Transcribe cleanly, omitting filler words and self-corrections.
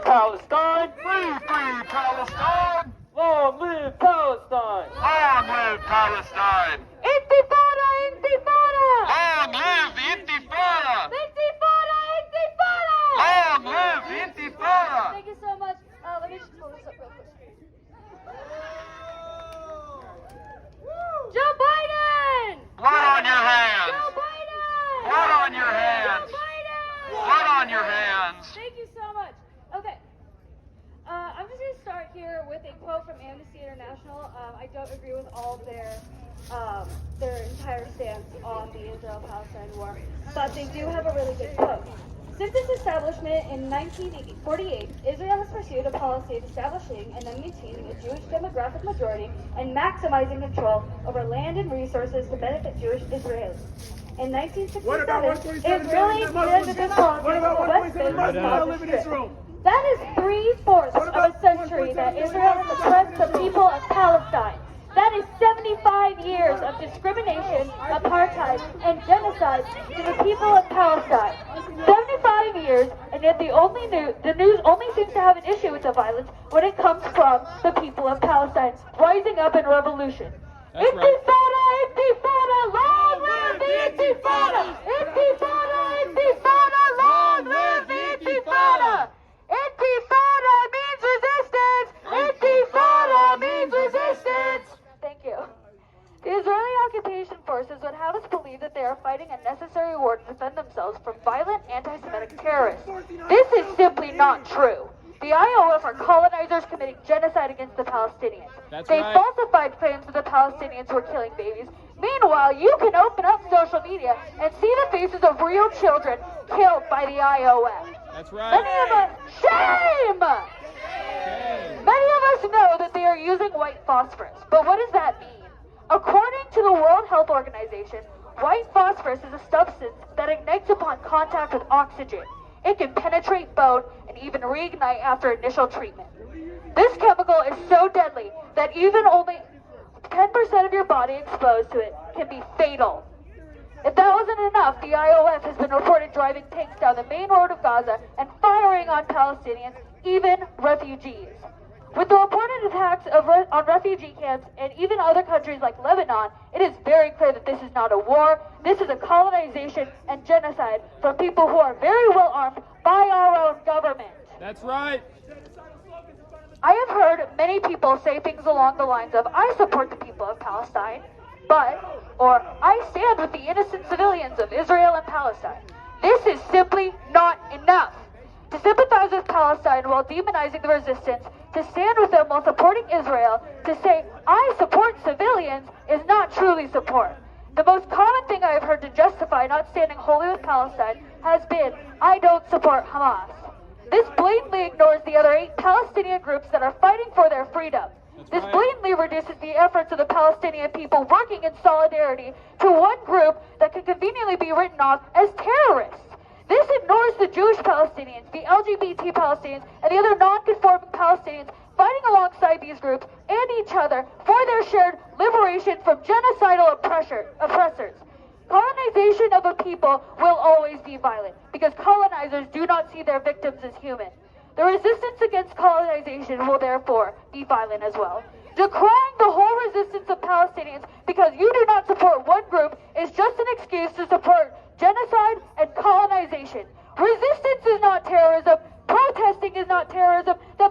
Palestine! Free Palestine! Long live Palestine! Long live Palestine! Intifada! Intifada! Long live the Intifada! Intifada! Intifada! Long live the Intifada! Thank you so much. Let me just pull this up real quick. Joe Biden! Blood on your hands! Joe Biden! Blood on your hands! Joe Biden! Blood on your hands! Thank you so much. Okay. I'm just going to start here with a quote from Amnesty International. I don't agree with all of their entire stance on the Israel-Palestine war, but they do have a really good quote. Since its establishment in 1948, Israel has pursued a policy of establishing and then maintaining a Jewish demographic majority and maximizing control over land and resources to benefit Jewish Israelis. In 1967, Israeli resident politics of the West Bank was not That is 3/4 of a century that Israel has oppressed the people of Palestine. That is 75 years of discrimination, apartheid, and genocide to the people of Palestine. 75 years, and yet the news only seems to have an issue with the violence when it comes from the people of Palestine rising up in revolution. That's Intifada! Intifada! Long live the Intifada! Intifada! Intifada! Long live the Intifada! Intifada means resistance! Intifada means resistance! Thank you. The Israeli occupation forces would have us believe that they are fighting a necessary war to defend themselves from violent anti-Semitic terrorists. This is simply not true. The IOF are colonizers committing genocide against the Palestinians. They falsified claims that the Palestinians were killing babies. Meanwhile, you can open up social media and see the faces of real children killed by the IOF. That's right. Many of us, shame! Many of us know that they are using white phosphorus, but what does that mean? According to the World Health Organization, white phosphorus is a substance that ignites upon contact with oxygen. It can penetrate bone and even reignite after initial treatment. This chemical is so deadly that even only 10% of your body exposed to it can be fatal. If that wasn't enough, the IOF has been reported driving tanks down the main road of Gaza and firing on Palestinians, even refugees. With the reported attacks on refugee camps in even other countries like Lebanon, it is very clear that this is not a war. This is a colonization and genocide from people who are very well armed by our own government. That's right. I have heard many people say things along the lines of, I support the people of Palestine, or I stand with the innocent civilians of Israel and Palestine. This is simply not enough. To sympathize with Palestine while demonizing the resistance, to stand with them while supporting Israel, to say, I support civilians, is not truly support. The most common thing I have heard to justify not standing wholly with Palestine has been, I don't support Hamas. This blatantly ignores the other 8 Palestinian groups that are fighting for their freedom. This blatantly reduces the efforts of the Palestinian people working in solidarity to one group that can conveniently be written off as terrorists. This ignores the Jewish Palestinians, the LGBT Palestinians, and the other non-conforming Palestinians fighting alongside these groups and each other for their shared liberation from genocidal oppressors. Colonization of a people will always be violent because colonizers do not see their victims as human. The resistance against colonization will therefore be violent as well. Decrying the whole resistance of Palestinians because you do not support one group is just an excuse to support genocide and colonization. Resistance is not terrorism. Protesting is not terrorism. The